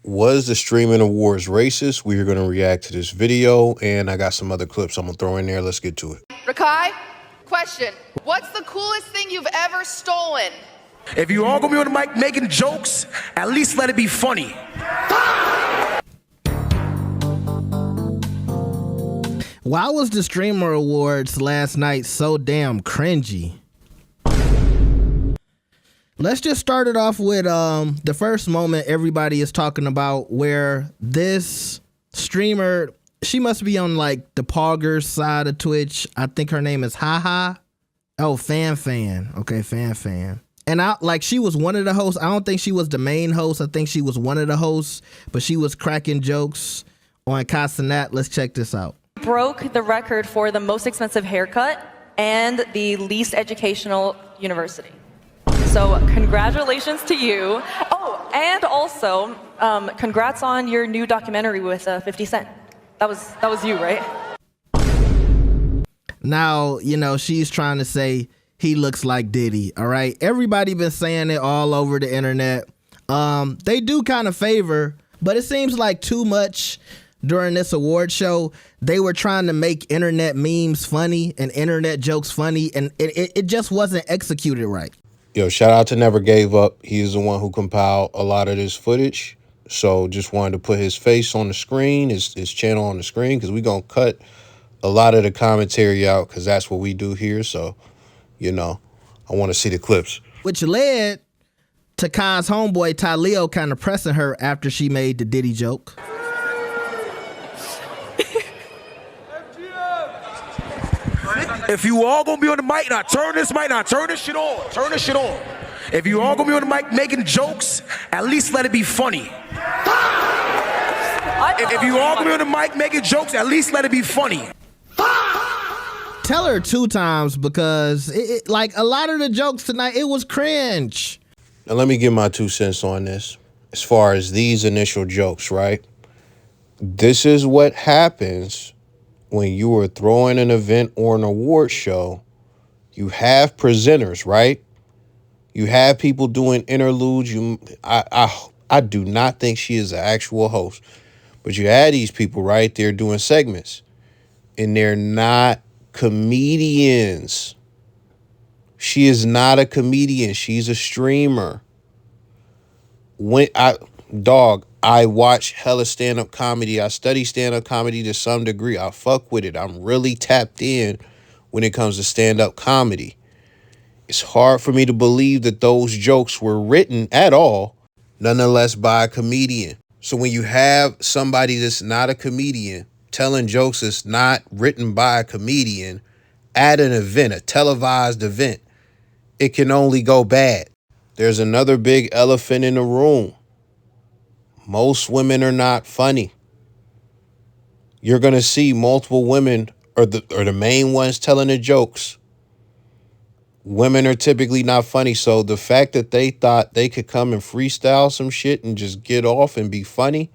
Was the streaming awards racist? We are going to react to this video, and I got some other clips I'm going to throw in there. Let's get to it. Rakai, question. What's the coolest thing you've ever stolen? If you all gonna be on the mic making jokes, at least let it be funny. Why was the Streamer Awards last night so damn cringy? Let's just start it off with the first moment everybody is talking about, where this streamer, she must be on like the Poggers side of Twitch. I think her name is Haha. Oh, Fan. Okay, Fan. And she was one of the hosts. I don't think she was the main host. I think she was one of the hosts, but she was cracking jokes on Casanat. Let's check this out. Broke the record for the most expensive haircut and the least educational university. So congratulations to you. Oh, and also congrats on your new documentary with 50 Cent. That was you, right? Now, she's trying to say he looks like Diddy, all right? Everybody been saying it all over the internet. They do kind of favor, but it seems like too much during this award show. They were trying to make internet memes funny and internet jokes funny, and it just wasn't executed right. Yo, shout out to Never Gave Up. He's the one who compiled a lot of this footage. So just wanted to put his face on the screen, his channel on the screen, because we're going to cut a lot of the commentary out, because that's what we do here. So, I want to see the clips. Which led to Kai's homeboy, Tyleo, kind of pressing her after she made the Diddy joke. If you all gonna be on the mic, now turn this shit on. Turn this shit on. If you all gonna be on the mic making jokes, at least let it be funny. If you all gonna be on the mic making jokes, at least let it be funny. Tell her 2 times, because like a lot of the jokes tonight, it was cringe. Now let me give my 2 cents on this. As far as these initial jokes, right? This is what happens when you are throwing an event or an award show. You have presenters, right? You have people doing interludes. I do not think she is an actual host, but you had these people, right? They're doing segments, and they're not comedians. She is not a comedian. She's a streamer. I watch hella stand-up comedy. I study stand-up comedy to some degree. I fuck with it. I'm really tapped in when it comes to stand-up comedy. It's hard for me to believe that those jokes were written at all, nonetheless by a comedian. So when you have somebody that's not a comedian telling jokes that's not written by a comedian at an event, a televised event, it can only go bad. There's another big elephant in the room. Most women are not funny. You're going to see multiple women are the main ones telling the jokes. Women are typically not funny. So the fact that they thought they could come and freestyle some shit and just get off and be funny,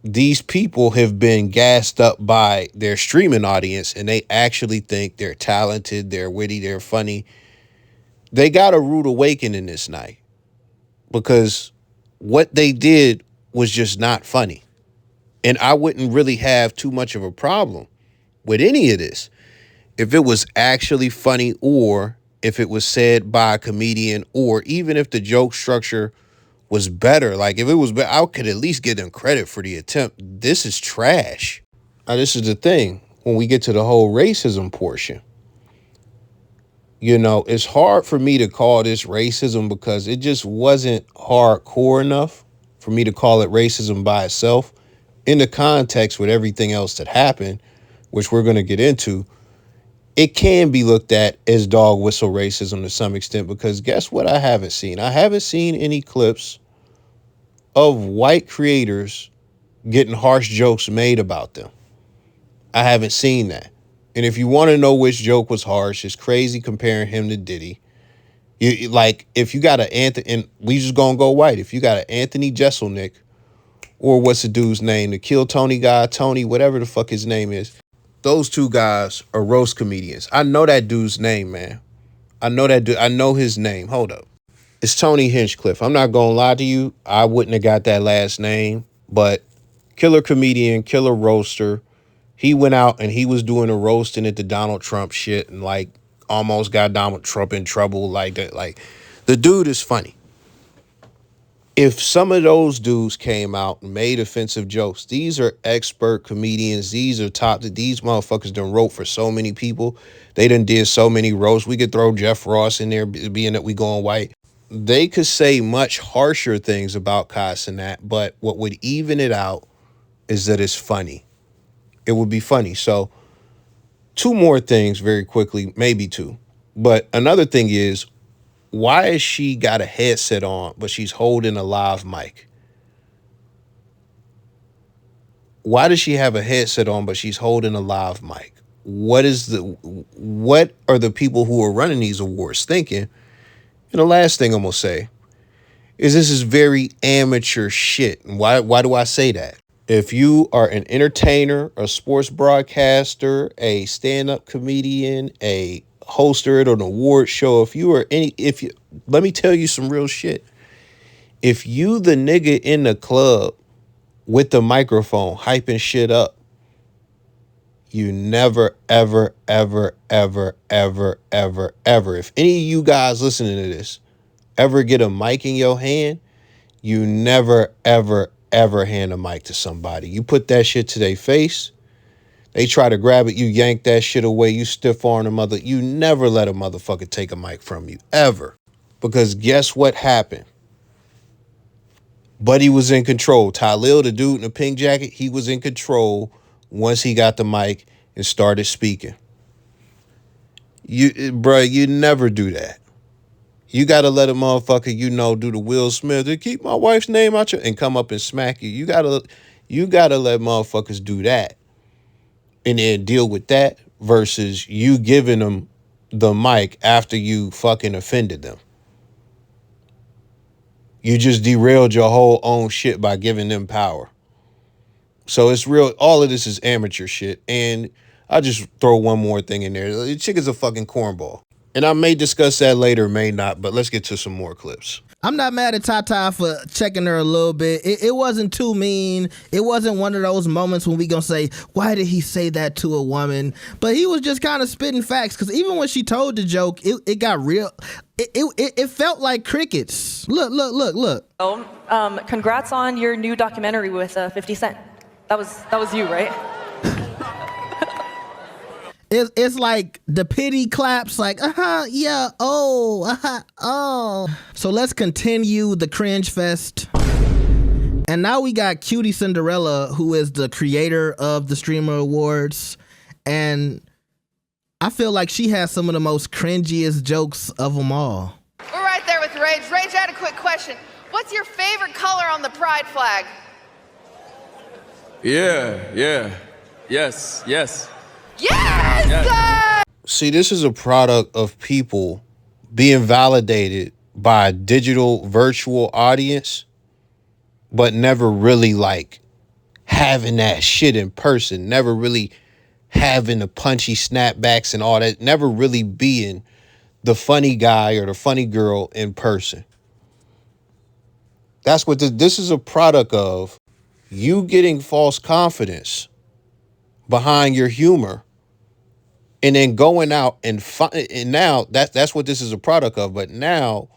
these people have been gassed up by their streaming audience, and they actually think they're talented, they're witty, they're funny. They got a rude awakening this night, because what they did was just not funny. And I wouldn't really have too much of a problem with any of this if it was actually funny, or if it was said by a comedian, or even if the joke structure was better. Like, if it was better, I could at least give them credit for the attempt. This is trash. Now, this is the thing. When we get to the whole racism portion, it's hard for me to call this racism, because it just wasn't hardcore enough for me to call it racism by itself. In the context with everything else that happened, which we're going to get into, it can be looked at as dog whistle racism to some extent, because guess what I haven't seen? I haven't seen any clips of white creators getting harsh jokes made about them. I haven't seen that. And if you want to know which joke was harsh, it's crazy comparing him to Diddy. If you got an Anthony, and we just gonna go white, if you got an Anthony Jeselnik, or what's the dude's name, the Kill Tony guy, Tony, whatever the fuck his name is, those 2 guys are roast comedians. I know that dude's name, man. I know that dude. I know his name. Hold up. It's Tony Hinchcliffe. I'm not gonna lie to you. I wouldn't have got that last name, but killer comedian, killer roaster. He went out and he was doing a roasting at the Donald Trump shit and like almost got Donald Trump in trouble like that. Like the dude is funny. If some of those dudes came out and made offensive jokes, these are expert comedians. These are these motherfuckers done wrote for so many people. They done did so many roasts. We could throw Jeff Ross in there, being that we going white. They could say much harsher things about Kai Cenat, but what would even it out is that it's funny. It would be funny. So two more things very quickly, maybe two. But another thing is, why is she got a headset on, but she's holding a live mic? Why does she have a headset on, but she's holding a live mic? What are the people who are running these awards thinking? And the last thing I'm gonna say is this is very amateur shit. And why do I say that? If you are an entertainer, a sports broadcaster, a stand-up comedian, a hoster at an award show, let me tell you some real shit. If you the nigga in the club with the microphone hyping shit up, you never, ever, ever, ever, ever, ever, ever, if any of you guys listening to this ever get a mic in your hand, you never, ever, ever hand a mic to somebody. You put that shit to their face, they try to grab it, you yank that shit away, you stiff arm a mother. You never let a motherfucker take a mic from you, ever. Because guess what happened? Buddy was in control. Talil, the dude in the pink jacket, he was in control once he got the mic and started speaking. You never do that. You got to let a motherfucker, do the Will Smith and keep my wife's name out and come up and smack you. You got to let motherfuckers do that and then deal with that versus you giving them the mic after you fucking offended them. You just derailed your whole own shit by giving them power. So it's real. All of this is amateur shit. And I'll just throw one more thing in there. The chick is a fucking cornball. And I may discuss that later, may not, but let's get to some more clips. I'm not mad at Tata for checking her a little bit. It wasn't too mean. It wasn't one of those moments when we gonna say, why did he say that to a woman? But he was just kind of spitting facts, because even when she told the joke, it got real. It felt like crickets. Look. So, congrats on your new documentary with 50 Cent. That was you, right? It's like the pity claps, like, yeah, oh. So let's continue the cringe fest. And now we got Cutie Cinderella, who is the creator of the Streamer Awards. And I feel like she has some of the most cringiest jokes of them all. We're right there with Rage. Rage, I had a quick question. What's your favorite color on the pride flag? Yeah. Yes. Yes! See, this is a product of people being validated by a digital virtual audience, but never really like having that shit in person, never really having the punchy snapbacks and all that, never really being the funny guy or the funny girl in person. That's what this is a product of. You getting false confidence behind your humor and then going out and now that's what this is a product of. But now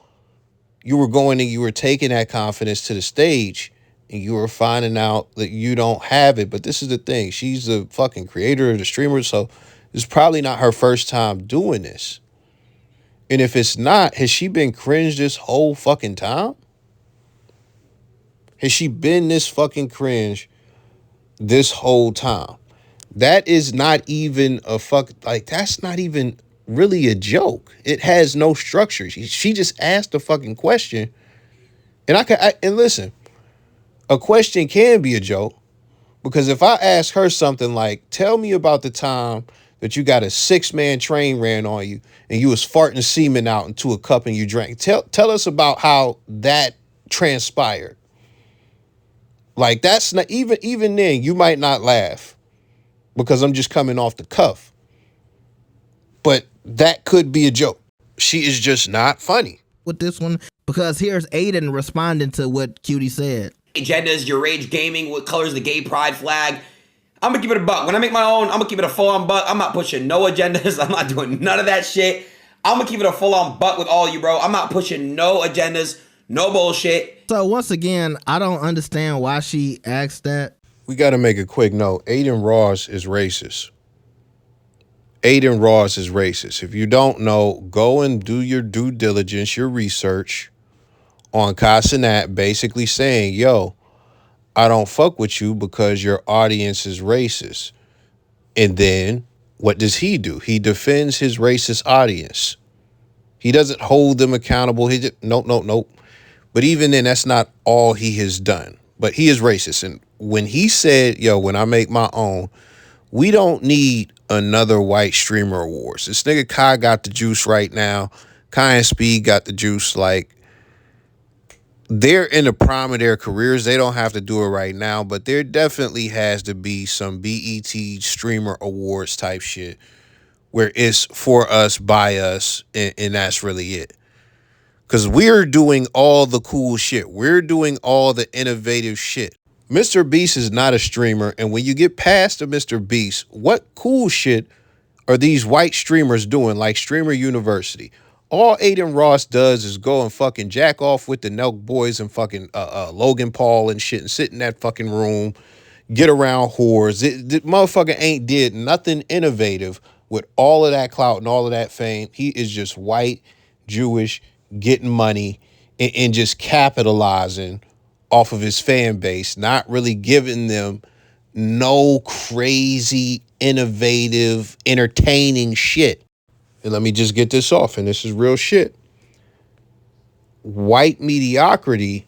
you were going and you were taking that confidence to the stage and you were finding out that you don't have it. But this is the thing. She's the fucking creator of the streamer. So it's probably not her first time doing this. And if it's not, has she been cringe this whole fucking time? Has she been this fucking cringe this whole time? That is not even that's not even really a joke. It has no structure. She just asked a fucking question. And listen, a question can be a joke, because if I ask her something like, tell me about the time that you got a 6-man train ran on you and you was farting semen out into a cup and you drank. Tell us about how that transpired. Like, that's not even then you might not laugh, because I'm just coming off the cuff. But that could be a joke. She is just not funny. With this one, Because here's Aiden responding to what Cutie said. Agendas, your rage gaming, what colors the gay pride flag. I'm gonna keep it a buck. When I make my own, I'm gonna keep it a full-on buck. I'm not pushing no agendas. I'm not doing none of that shit. I'm gonna keep it a full-on buck with all you, bro. I'm not pushing no agendas, no bullshit. So once again, I don't understand why she asked that. We got to make a quick note. Aiden Ross is racist. Aiden Ross is racist. If you don't know, go and do your due diligence, your research on Casanat, basically saying, yo, I don't fuck with you because your audience is racist. And then what does he do? He defends his racist audience. He doesn't hold them accountable. Nope. But even then, that's not all he has done. But he is racist. And when he said, yo, when I make my own, we don't need another white streamer awards. This nigga Kai got the juice right now. Kai and Speed got the juice. Like, they're in the prime of their careers. They don't have to do it right now, but there definitely has to be some BET streamer awards type shit where it's for us, by us, and that's really it. Because we're doing all the cool shit. We're doing all the innovative shit. Mr. Beast is not a streamer, and when you get past the Mr. Beast, what cool shit are these white streamers doing, like Streamer University? All Aiden Ross does is go and fucking jack off with the Nelk boys and fucking Logan Paul and shit and sit in that fucking room, get around whores. The motherfucker ain't did nothing innovative with all of that clout and all of that fame. He is just white, Jewish, getting money and just capitalizing off of his fan base, not really giving them no crazy, innovative, entertaining shit. And let me just get this off, and this is real shit. White mediocrity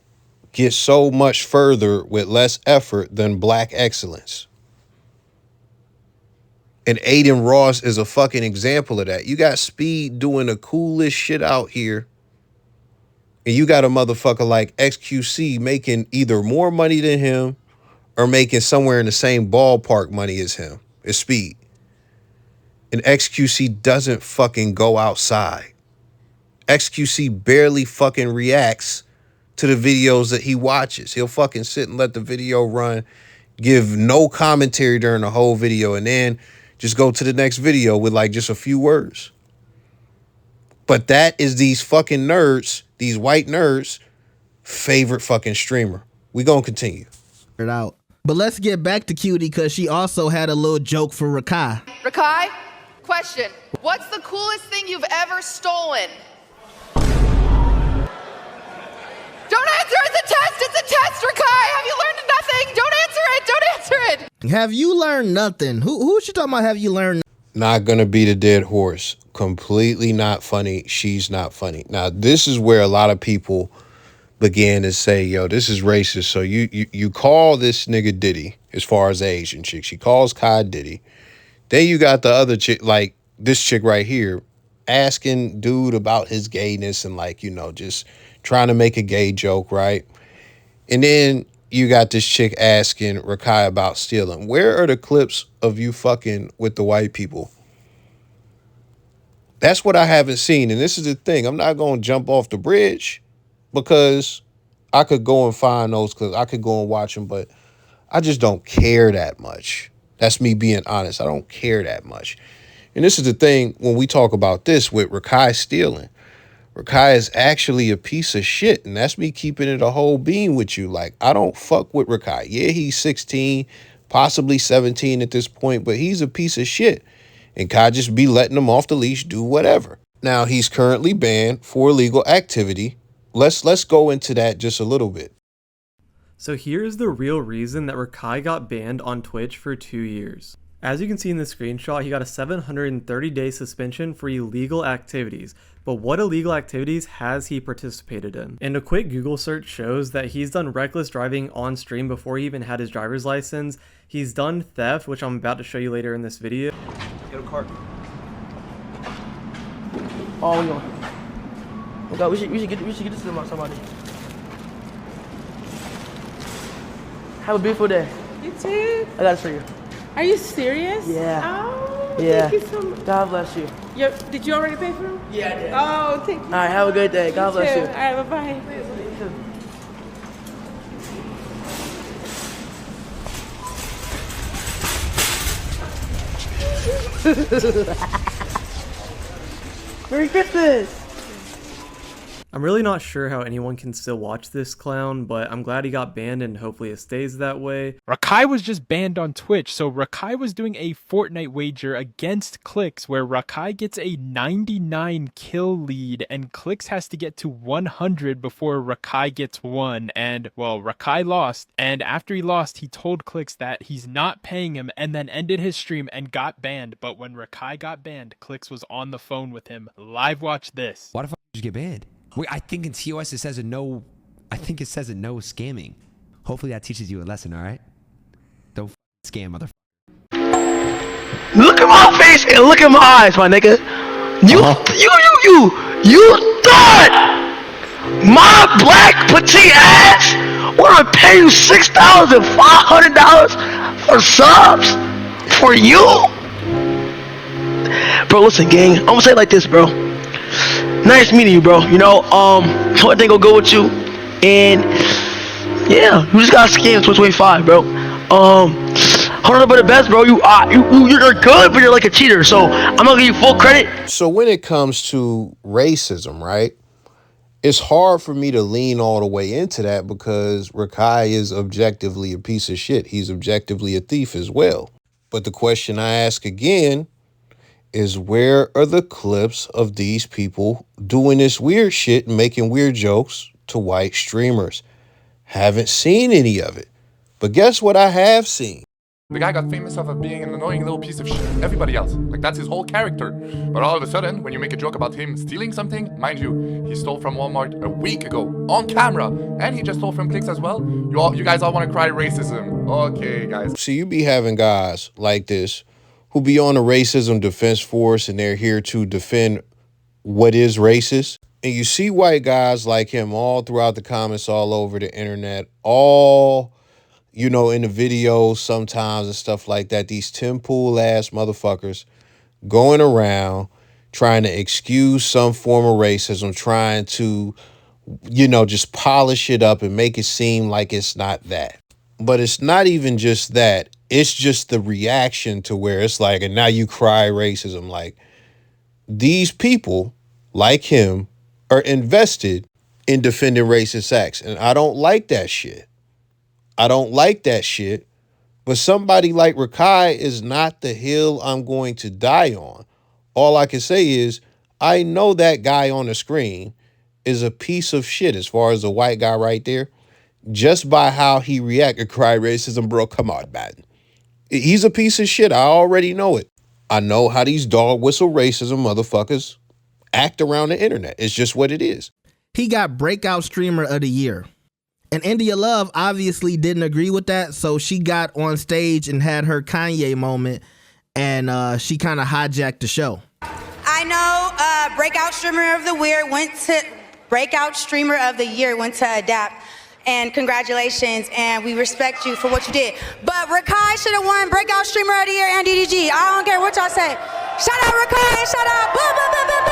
gets so much further with less effort than black excellence. And Aiden Ross is a fucking example of that. You got Speed doing the coolest shit out here, and you got a motherfucker like XQC making either more money than him or making somewhere in the same ballpark money as him, as Speed. And XQC doesn't fucking go outside. XQC barely fucking reacts to the videos that he watches. He'll fucking sit and let the video run, give no commentary during the whole video, and then just go to the next video with like just a few words. But that is these fucking nerds, these white nerds, favorite fucking streamer. We gonna continue. It out. But let's get back to Cutie because she also had a little joke for Rakai. Rakai, question. What's the coolest thing you've ever stolen? Don't answer, it's a test, Rakai. Have you learned nothing? Don't answer it. Have you learned nothing? Who she talking about have you learned? Not gonna be the dead horse. Completely not funny. She's not funny. Now, this is where a lot of people began to say, yo, this is racist. So you call this nigga Diddy, as far as the Asian chick. She calls Kai Diddy. Then you got the other chick, like this chick right here, asking dude about his gayness and like, you know, just trying to make a gay joke, right? And then you got this chick asking Rakai about stealing. Where are the clips of you fucking with the white people? That's what I haven't seen. And this is the thing. I'm not going to jump off the bridge because I could go and find those clips. I could go and watch them, but I just don't care that much. That's me being honest. I don't care that much. And this is the thing when we talk about this with Rakai stealing. Rakai is actually a piece of shit, and that's me keeping it a whole beam with you. Like, I don't fuck with Rakai. Yeah, he's 16, possibly 17 at this point, but he's a piece of shit. And Kai just be letting him off the leash, do whatever. Now, he's currently banned for illegal activity. Let's go into that just a little bit. So here's the real reason that Rakai got banned on Twitch for 2 years. As you can see in the screenshot, he got a 730-day suspension for illegal activities. But what illegal activities has he participated in? And a quick Google search shows that he's done reckless driving on stream before he even had his driver's license. He's done theft, which I'm about to show you later in this video. Get a cart. Oh, we going. Oh God, we should get this to somebody. Have a beautiful day. You too. I got it for you. Are you serious? Yeah. Oh. Yeah. Thank you so much. God bless you. Did you already pay for them? Yeah, I did. Oh, thank you. All right, have a good day. God bless you. All right, bye-bye. Merry Christmas. I'm really not sure how anyone can still watch this clown, but I'm glad he got banned and hopefully it stays that way. Rakai was just banned on Twitch, so Rakai was doing a Fortnite wager against Clicks where Rakai gets a 99 kill lead and Clicks has to get to 100 before Rakai gets 1, and well, Rakai lost, and after he lost, he told Clicks that he's not paying him and then ended his stream and got banned, but when Rakai got banned, Clicks was on the phone with him. Live watch this. Why the fuck did you get banned? Wait, I think in TOS it says a no. I think it says a no scamming. Hopefully that teaches you a lesson. All right. Don't scam, motherfucker. Look at my face and look at my eyes, my nigga. You thought my black petite ass wanna pay you $6,500 for subs for you? Bro, listen, gang. I'm gonna say it like this, bro. Nice meeting you, bro. You know, everything will go with you, and yeah, you just got scammed 2025, bro. Hold but the best, bro. You're good, but you're like a cheater. So I'm gonna give you full credit. So when it comes to racism, right, it's hard for me to lean all the way into that because Rakai is objectively a piece of shit. He's objectively a thief as well. But the question I ask again is, where are the clips of these people doing this weird shit and making weird jokes to white streamers? Haven't seen any of it. But guess what I have seen? The guy got famous off of being an annoying little piece of shit. Everybody else. Like, that's his whole character. But all of a sudden, when you make a joke about him stealing something, mind you, he stole from Walmart a week ago, on camera, and he just stole from Clicks as well. You guys all want to cry racism. Okay, guys. See, you be having guys like this who be on the racism defense force and they're here to defend what is racist. And you see white guys like him all throughout the comments, all over the internet, all, you know, in the videos sometimes and stuff like that. These Tim Pool ass motherfuckers going around trying to excuse some form of racism, trying to, you know, just polish it up and make it seem like it's not that. But it's not even just that. It's just the reaction to where it's like, and now you cry racism. Like, these people like him are invested in defending racist acts. And I don't like that shit. I don't like that shit. But somebody like Rakai is not the hill I'm going to die on. All I can say is, I know that guy on the screen is a piece of shit as far as the white guy right there. Just by how he reacted, cry racism, bro. Come on, man. He's a piece of shit. I already know it. I know how these dog whistle racism motherfuckers act around the internet. It's just what it is. He got breakout streamer of the year. And India Love obviously didn't agree with that, so she got on stage and had her Kanye moment, and she kind of hijacked the show. I know breakout streamer of the year went to Adapt. And congratulations, and we respect you for what you did. But Rakai should have won Breakout Streamer of the Year and DDG. I don't care what y'all say. Shout out Rakai, shout out blah, blah, blah, blah,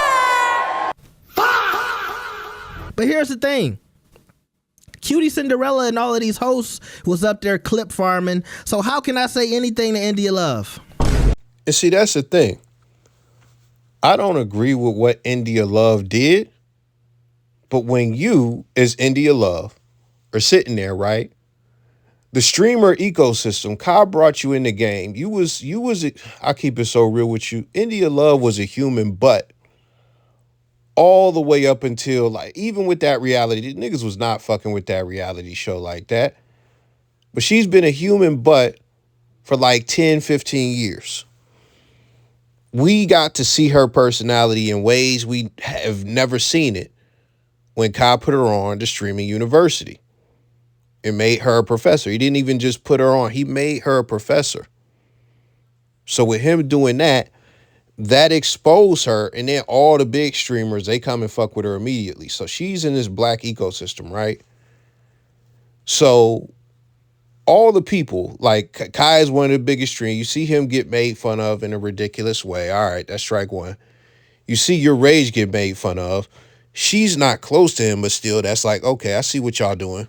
blah. But here's the thing. Cutie Cinderella and all of these hosts was up there clip farming. So how can I say anything to India Love? And see, that's the thing. I don't agree with what India Love did. But when you, as India Love, are sitting there, right? The streamer ecosystem, Kai brought you in the game. You was, I keep it so real with you. India Love was a human butt all the way up until, like, even with that reality, niggas was not fucking with that reality show like that. But she's been a human butt for like 10, 15 years. We got to see her personality in ways we have never seen it when Kai put her on the streaming university. It made her a professor. He didn't even just put her on. He made her a professor. So with him doing that, that exposed her. And then all the big streamers, they come and fuck with her immediately. So she's in this black ecosystem, right? So all the people, like Kai is one of the biggest streamers. You see him get made fun of in a ridiculous way. All right, that's strike one. You see your rage get made fun of. She's not close to him, but still, that's like, okay, I see what y'all doing.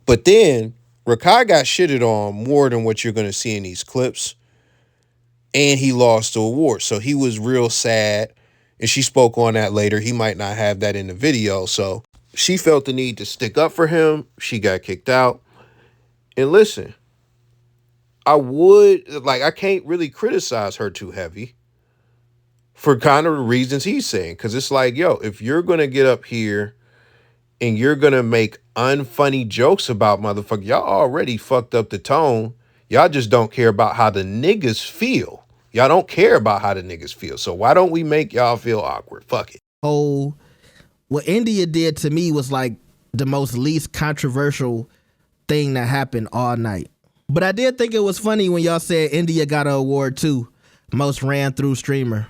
But then Rakai got shitted on more than what you're going to see in these clips. And he lost the award. So he was real sad. And she spoke on that later. He might not have that in the video. So she felt the need to stick up for him. She got kicked out. And listen, I can't really criticize her too heavy for kind of the reasons he's saying. Because it's like, yo, if you're going to get up here and you're going to make unfunny jokes about motherfucker, y'all already fucked up the tone. Y'all just don't care about how the niggas feel. Y'all don't care about how the niggas feel. So why don't we make y'all feel awkward? Fuck it. Oh, what India did to me was like the most least controversial thing that happened all night. But I did think it was funny when y'all said India got an award too. Most ran through streamer.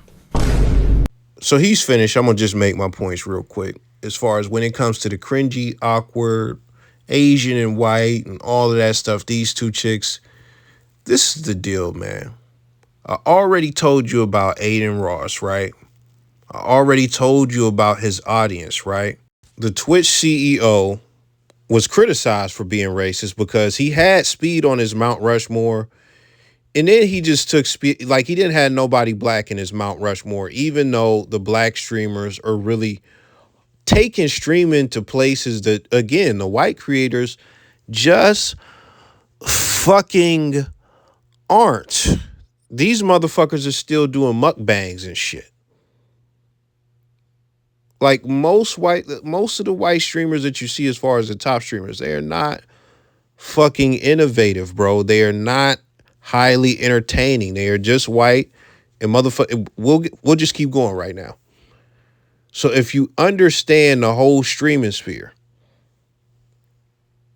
So he's finished. I'm going to just make my points real quick. As far as when it comes to the cringy, awkward, Asian and white and all of that stuff, these two chicks, this is the deal, man. I already told you about Aiden Ross, right? I already told you about his audience, right? The Twitch CEO was criticized for being racist because he had Speed on his Mount Rushmore. And then he just took Speed, like he didn't have nobody black in his Mount Rushmore, even though the black streamers are really taking streaming to places that, again, the white creators just fucking aren't. These motherfuckers are still doing mukbangs and shit. Like most of the white streamers that you see as far as the top streamers, they are not fucking innovative, bro. They are not highly entertaining. They are just white and motherfucker. We'll just keep going right now. So if you understand the whole streaming sphere,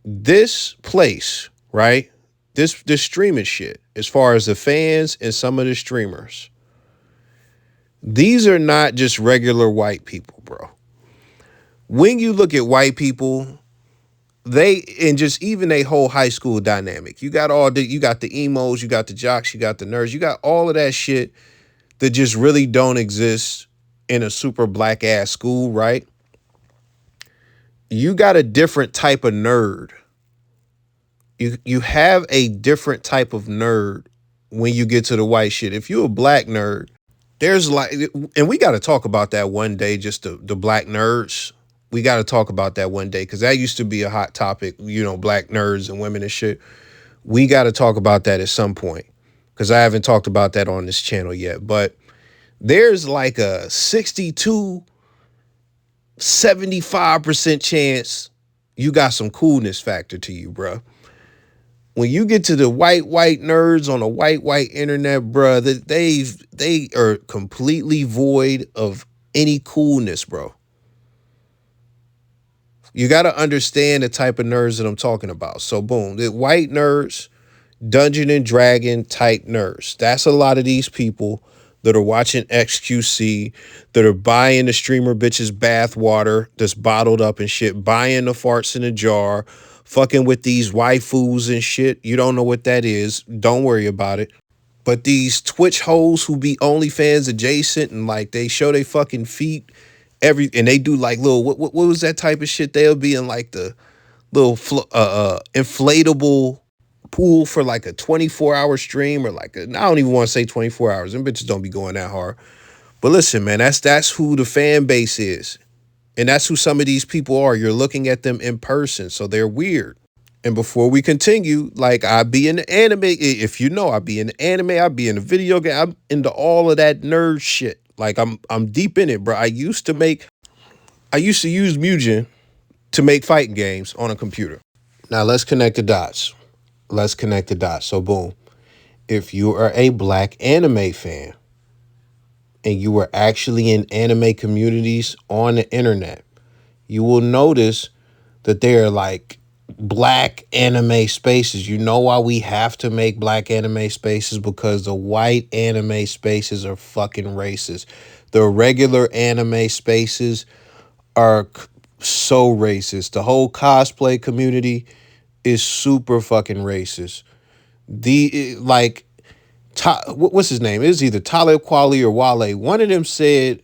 this place, right? This streaming shit, as far as the fans and some of the streamers, these are not just regular white people, bro. When you look at white people, and just even a whole high school dynamic, you got you got the emos, you got the jocks, you got the nerds, you got all of that shit that just really don't exist in a super black ass school, right? You got a different type of nerd. You have a different type of nerd when you get to the white shit. If you're a black nerd, there's like, and we got to talk about that one day, just the black nerds. We got to talk about that one day because that used to be a hot topic, you know, black nerds and women and shit. We got to talk about that at some point because I haven't talked about that on this channel yet. But there's like a 62, 75% chance you got some coolness factor to you, bro. When you get to the white nerds on the white internet, bruh, they are completely void of any coolness, bro. You got to understand the type of nerds that I'm talking about. So boom, the white nerds, Dungeon and Dragon type nerds. That's a lot of these people that are watching XQC, that are buying the streamer bitches bathwater that's bottled up and shit, buying the farts in a jar, fucking with these waifus and shit. You don't know what that is. Don't worry about it. But these Twitch hoes who be OnlyFans adjacent and like they show they fucking feet and they do like little, what was that type of shit? They'll be in like the little inflatable pool for like a 24-hour stream or like I don't even want to say 24 hours. Them bitches don't be going that hard. But listen, man, that's who the fan base is. And that's who some of these people are. You're looking at them in person, so they're weird. And before we continue, like I be in the anime, if you know, I be in the anime, I be in the video game, I'm into all of that nerd shit. Like I'm deep in it, bro. I used to use Mugen to make fighting games on a computer. Now let's connect the dots. So boom, if you are a black anime fan and you are actually in anime communities on the internet, you will notice that there are like black anime spaces. You know why we have to make black anime spaces? Because the white anime spaces are fucking racist. The regular anime spaces are so racist. The whole cosplay community is super fucking racist. What's his name? It was either Talib Kweli or Wale. One of them said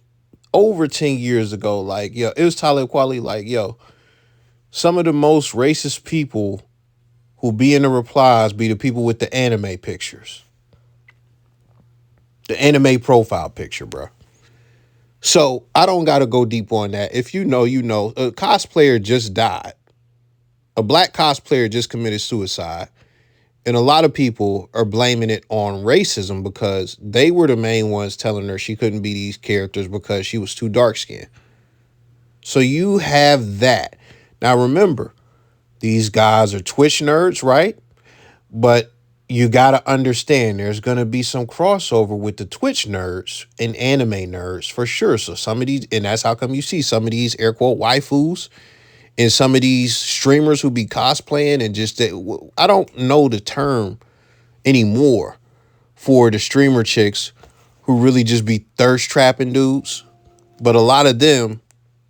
over 10 years ago, like, yo, it was Talib Kweli, like, yo, some of the most racist people who be in the replies be the people with the anime pictures. The anime profile picture, bro. So I don't got to go deep on that. If you know, you know. A cosplayer just died. A black cosplayer just committed suicide. And a lot of people are blaming it on racism because they were the main ones telling her she couldn't be these characters because she was too dark-skinned. So you have that. Now remember, these guys are Twitch nerds, right? But you got to understand there's going to be some crossover with the Twitch nerds and anime nerds for sure. So some of these, and that's how come you see some of these air quote waifus and some of these streamers who be cosplaying and just, I don't know the term anymore for the streamer chicks who really just be thirst trapping dudes. But a lot of them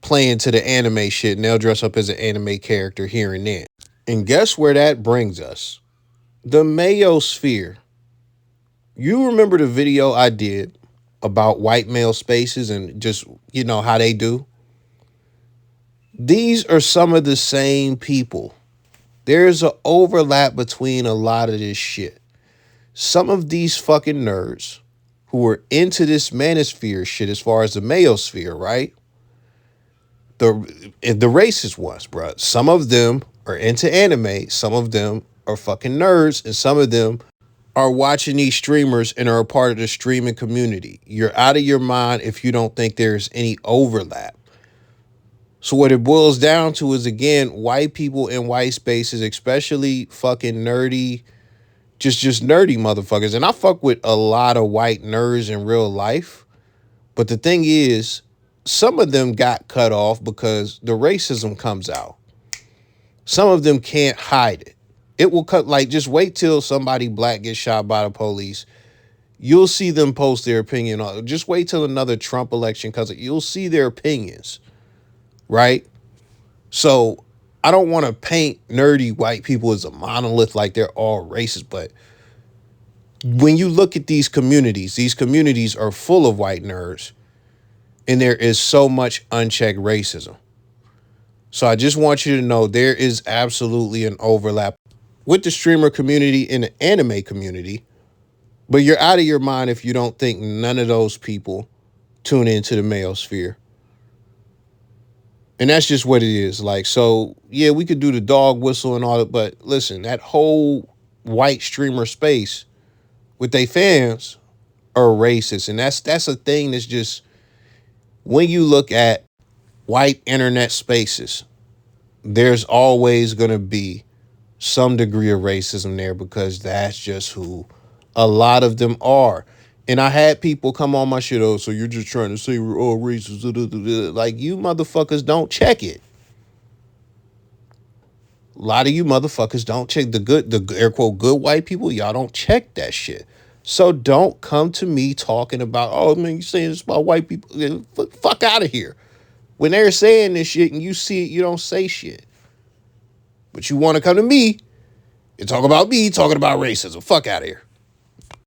play into the anime shit and they'll dress up as an anime character here and there. And guess where that brings us? The mayosphere. You remember the video I did about white male spaces and just, you know, how they do? These are some of the same people. There's an overlap between a lot of this shit. Some of these fucking nerds who are into this manosphere shit as far as the mayosphere, right? The racist ones, bro. Some of them are into anime. Some of them are fucking nerds. And some of them are watching these streamers and are a part of the streaming community. You're out of your mind if you don't think there's any overlap. So what it boils down to is, again, white people in white spaces, especially fucking nerdy, just nerdy motherfuckers. And I fuck with a lot of white nerds in real life. But the thing is, some of them got cut off because the racism comes out. Some of them can't hide it. It will cut, like, just wait till somebody black gets shot by the police. You'll see them post their opinion on. Just wait till another Trump election because you'll see their opinions. Right? So I don't want to paint nerdy white people as a monolith like they're all racist, but when you look at these communities are full of white nerds, and there is so much unchecked racism. So I just want you to know there is absolutely an overlap with the streamer community and the anime community, but you're out of your mind if you don't think none of those people tune into the mayosphere. And that's just what it is. Like, so, yeah, we could do the dog whistle and all that, but listen, that whole white streamer space with their fans are racist. And that's a thing that's just, when you look at white internet spaces, there's always going to be some degree of racism there because that's just who a lot of them are. And I had people come on my shit, oh, so you're just trying to say we're all racist. Like, you motherfuckers don't check it. A lot of you motherfuckers don't check the air quote good white people. Y'all don't check that shit. So don't come to me talking about, oh, man, you saying this about white people. Fuck out of here. When they're saying this shit and you see it, you don't say shit. But you want to come to me and talk about me talking about racism. Fuck out of here.